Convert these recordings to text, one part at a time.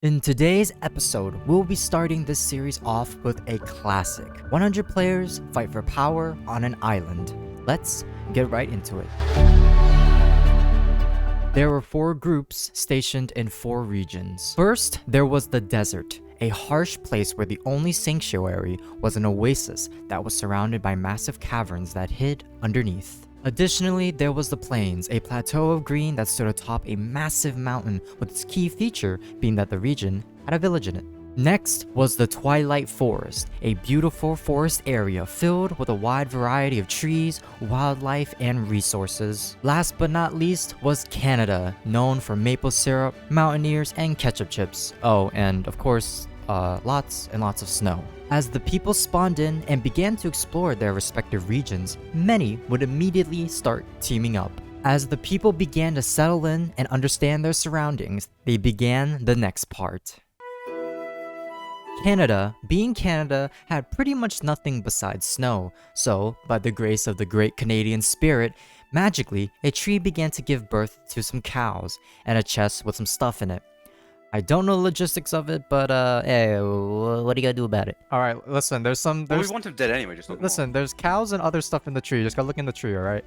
In today's episode, we'll be starting this series off with a classic. 100 players fight for power on an island. Let's get right into it. There were 4 groups stationed in 4 regions. First, there was the desert, a harsh place where the only sanctuary was an oasis that was surrounded by massive caverns that hid underneath. Additionally, there was the plains, a plateau of green that stood atop a massive mountain, with its key feature being that the region had a village in it. Next was the Twilight Forest, a beautiful forest area filled with a wide variety of trees, wildlife, and resources. Last but not least was Canada, known for maple syrup, mountaineers, and ketchup chips. Oh, and of course, lots and lots of snow. As the people spawned in and began to explore their respective regions, many would immediately start teaming up. As the people began to settle in and understand their surroundings, they began the next part. Canada, being Canada, had pretty much nothing besides snow, so, by the grace of the great Canadian spirit, magically, a tree began to give birth to some cows, and a chest with some stuff in it. I don't know the logistics of it, but hey, what are you gonna do about it? Alright, listen, there's Well, we want him dead anyway, just look listen, there's cows and other stuff in the tree, just gotta look in the tree, alright?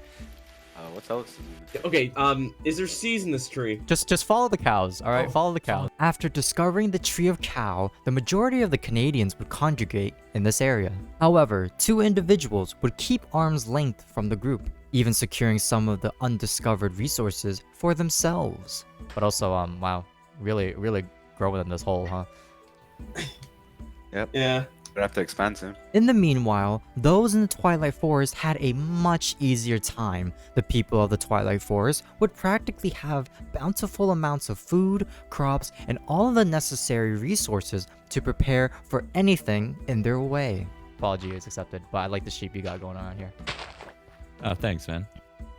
What's else? Okay, is there seeds in this tree? Just follow the cows, alright? Oh. Follow the cows. After discovering the tree of cow, the majority of the Canadians would congregate in this area. However, 2 individuals would keep arm's length from the group, even securing some of the undiscovered resources for themselves. But also, wow, really growing in this hole, huh? Yep. Yeah. Gonna have to expand soon. In the meanwhile, those in the Twilight Forest had a much easier time. The people of the Twilight Forest would practically have bountiful amounts of food, crops, and all of the necessary resources to prepare for anything in their way. Apology is accepted, but I like the sheep you got going on here. Oh, thanks, man.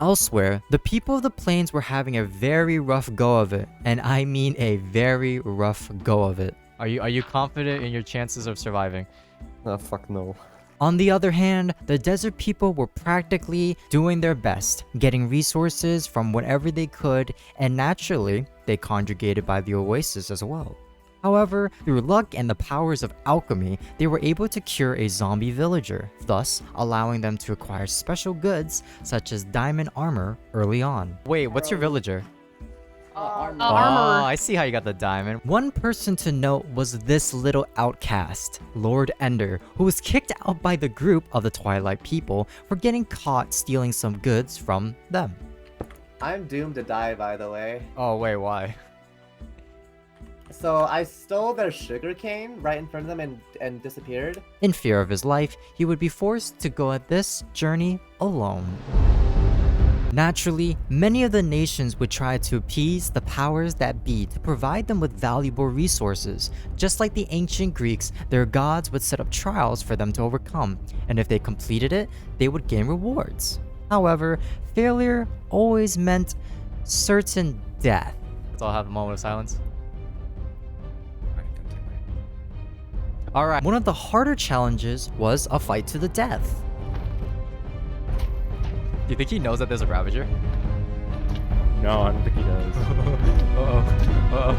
Elsewhere, the people of the plains were having a very rough go of it, and I mean a very rough go of it. Are you confident in your chances of surviving? Fuck no. On the other hand, the desert people were practically doing their best, getting resources from whatever they could, and naturally, they congregated by the oasis as well. However, through luck and the powers of alchemy, they were able to cure a zombie villager, thus allowing them to acquire special goods such as diamond armor early on. Wait, what's your villager? Armor. Oh, I see how you got the diamond. One person to note was this little outcast, Lord Ender, who was kicked out by the group of the Twilight people for getting caught stealing some goods from them. I'm doomed to die, by the way. Oh, wait, why? So I stole their sugarcane right in front of them and disappeared. In fear of his life, he would be forced to go at this journey alone. Naturally, many of the nations would try to appease the powers that be to provide them with valuable resources. Just like the ancient Greeks, their gods would set up trials for them to overcome, and if they completed it, they would gain rewards. However, failure always meant certain death. Let's all have a moment of silence. Alright, one of the harder challenges was a fight to the death. Do you think he knows that there's a Ravager? No, I don't think he does. Uh-oh.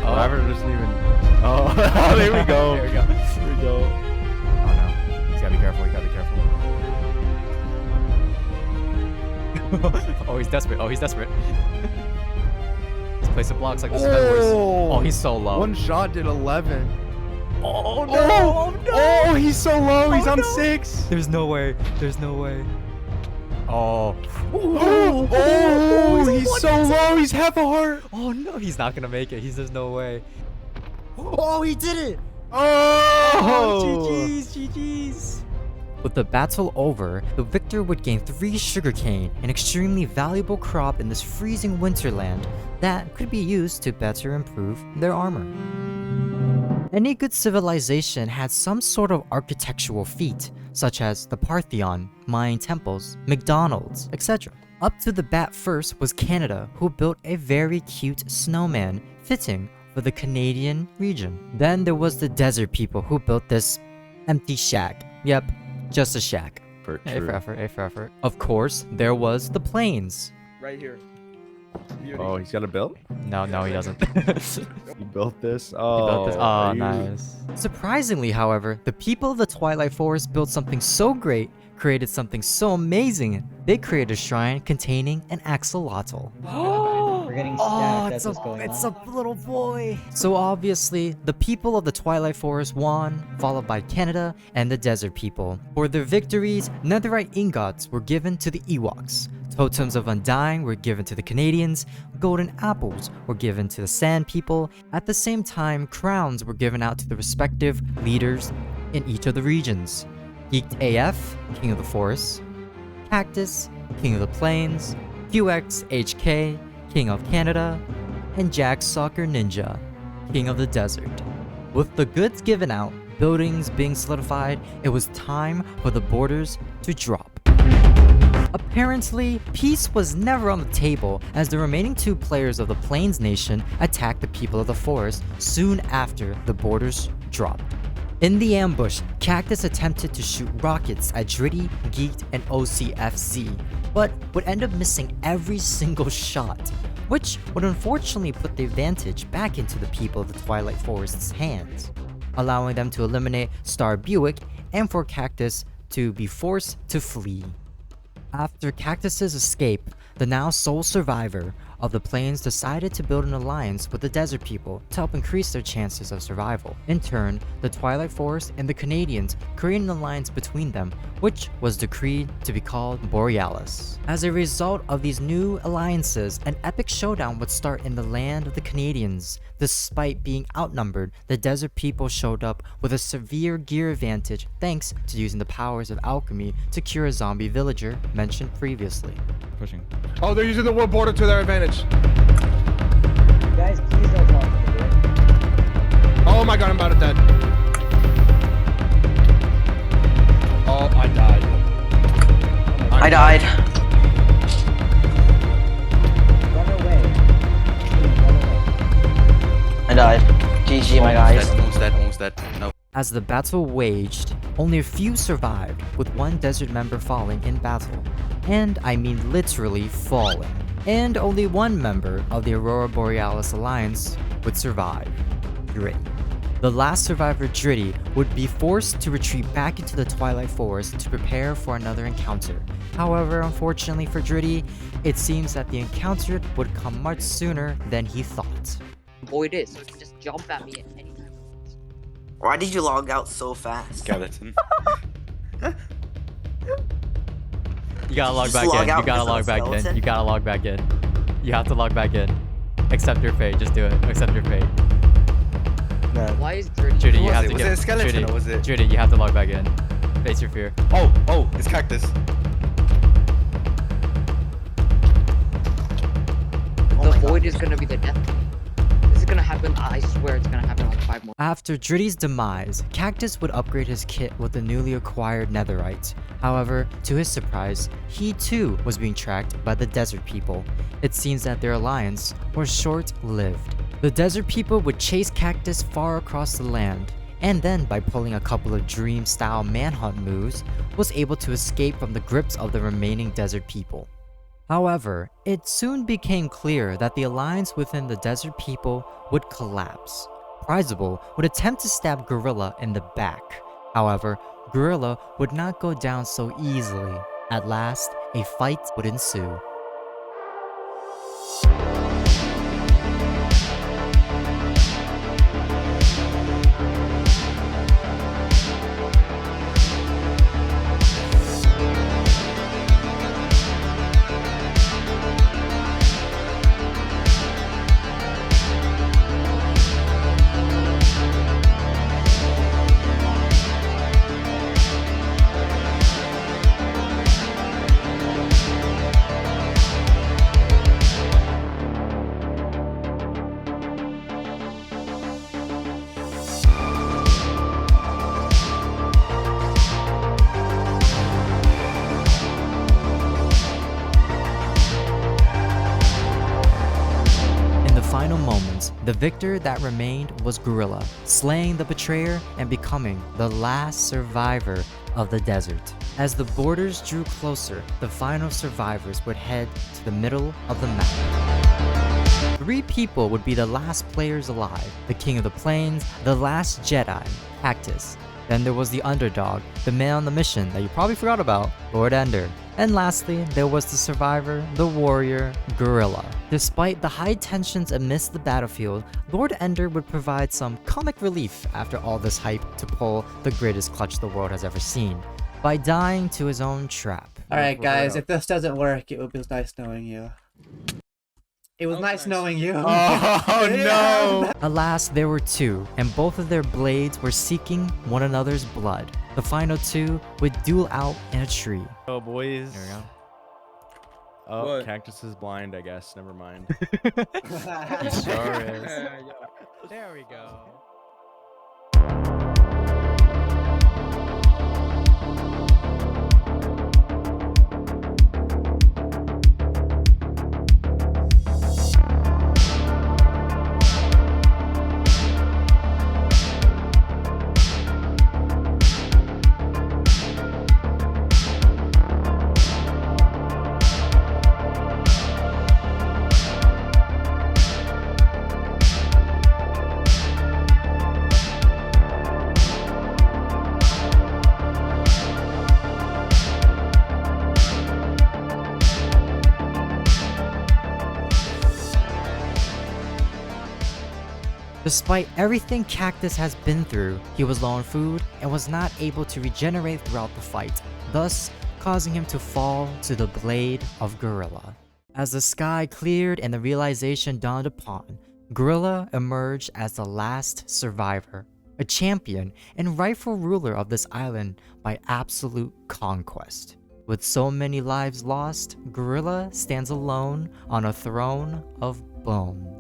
Ravager doesn't even... Oh, there we go. There we go. Here we go. Oh no. He's gotta be careful, Oh, he's desperate. He's placing blocks like the Spedwars. Oh, he's so low. One shot did 11. Oh no! Oh, no! He's so low. He's on 6. There's no way. Oh. He's so low. He's half a heart. Oh no, he's not gonna make it. There's no way. Oh, he did it! Oh! GG's. With the battle over, the victor would gain 3 sugarcane, an extremely valuable crop in this freezing winterland that could be used to better improve their armor. Any good civilization had some sort of architectural feat, such as the Parthenon, Mayan temples, McDonald's, etc. Up to the bat first was Canada, who built a very cute snowman, fitting for the Canadian region. Then there was the desert people who built this empty shack. Yep, just a shack. A for effort. Of course, there was the plains. Right here. Oh, he's got a build? No, he doesn't. You built this? He Oh, built this. Oh, are you- nice. Surprisingly, however, the people of the Twilight Forest built something so great, created something so amazing. They created a shrine containing an axolotl. We're getting stacked. That's what's going it's on. a little boy. So obviously, the people of the Twilight Forest won, followed by Canada and the Desert People. For their victories, netherite ingots were given to the Ewoks. Totems of Undying were given to the Canadians, golden apples were given to the Sand People. At the same time, crowns were given out to the respective leaders in each of the regions. Geeked AF, King of the Forest, Cactus, King of the Plains, QX HK, King of Canada, and Jack Soccer Ninja, King of the Desert. With the goods given out, buildings being solidified, it was time for the borders to drop. Apparently, peace was never on the table as the remaining two players of the Plains Nation attacked the people of the forest soon after the borders dropped. In the ambush, Cactus attempted to shoot rockets at Dritty, Geeked, and OCFZ, but would end up missing every single shot, which would unfortunately put the advantage back into the people of the Twilight Forest's hands, allowing them to eliminate Star Buick and for Cactus to be forced to flee. After Cactus's escape, the now sole survivor of the plains decided to build an alliance with the Desert People to help increase their chances of survival. In turn, the Twilight Forest and the Canadians created an alliance between them, which was decreed to be called Borealis. As a result of these new alliances, an epic showdown would start in the land of the Canadians. Despite being outnumbered, the Desert People showed up with a severe gear advantage thanks to using the powers of alchemy to cure a zombie villager mentioned previously. Pushing. Oh, they're using the wood border to their advantage. Guys, please don't talk to me. Oh my god, I'm about to dead. Oh, I died. I died. Run away. Please, run away. I died. GG, my guys. Almost dead. No. As the battle waged, only a few survived, with one desert member falling in battle. And I mean literally falling. And only one member of the Aurora Borealis Alliance would survive, Dritty. The last survivor, Dritty, would be forced to retreat back into the Twilight Forest to prepare for another encounter. However, unfortunately for Dritty, it seems that the encounter would come much sooner than he thought. Void is, so you can just jump at me at any time. Why did you log out so fast? Skeleton. You gotta log Just back log in. out You gotta because log of back in. skeleton? You gotta log back in. You have to log back in. Accept your fate. Just do it. Accept your fate. Why is Dritty? Judy, Who you was have it? to Was get. it a skeleton Judy, or was it- Judy, you have to log back in. Face your fear. Oh, it's Cactus. The void is gonna be the death. This is gonna happen. I swear it's gonna happen like 5 more. After Dritty's demise, Cactus would upgrade his kit with the newly acquired netherite. However, to his surprise, he too was being tracked by the Desert People. It seems that their alliance was short-lived. The Desert People would chase Cactus far across the land, and then by pulling a couple of dream-style manhunt moves, was able to escape from the grips of the remaining Desert People. However, it soon became clear that the alliance within the Desert People would collapse. Prizable would attempt to stab Gorilla in the back. However, Gorilla would not go down so easily. At last, a fight would ensue. Final moments, the victor that remained was Gorilla, slaying the betrayer and becoming the last survivor of the desert. As the borders drew closer, the final survivors would head to the middle of the map. 3 people would be the last players alive: the King of the Plains, the last Jedi, Cactus. Then there was the underdog, the man on the mission that you probably forgot about, Lord Ender. And lastly, there was the survivor, the warrior, Gorilla. Despite the high tensions amidst the battlefield, Lord Ender would provide some comic relief after all this hype to pull the greatest clutch the world has ever seen, by dying to his own trap. Alright guys, if this doesn't work, it was nice knowing you. It was nice knowing you. Oh no! Alas, there were 2, and both of their blades were seeking one another's blood. The final 2 would duel out in a tree. Oh boys. There we go. Oh, What? Cactus is blind, I guess. Never mind. He sure is. There we go. Despite everything Cactus has been through, he was low on food and was not able to regenerate throughout the fight, thus causing him to fall to the blade of Gorilla. As the sky cleared and the realization dawned upon, Gorilla emerged as the last survivor, a champion and rightful ruler of this island by absolute conquest. With so many lives lost, Gorilla stands alone on a throne of bones.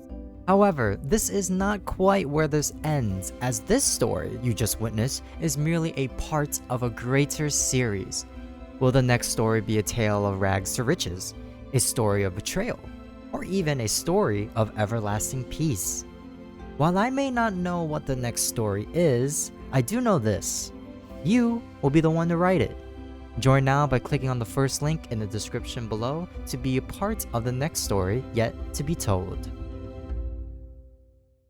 However, this is not quite where this ends, as this story you just witnessed is merely a part of a greater series. Will the next story be a tale of rags to riches, a story of betrayal, or even a story of everlasting peace? While I may not know what the next story is, I do know this: you will be the one to write it. Join now by clicking on the first link in the description below to be a part of the next story yet to be told.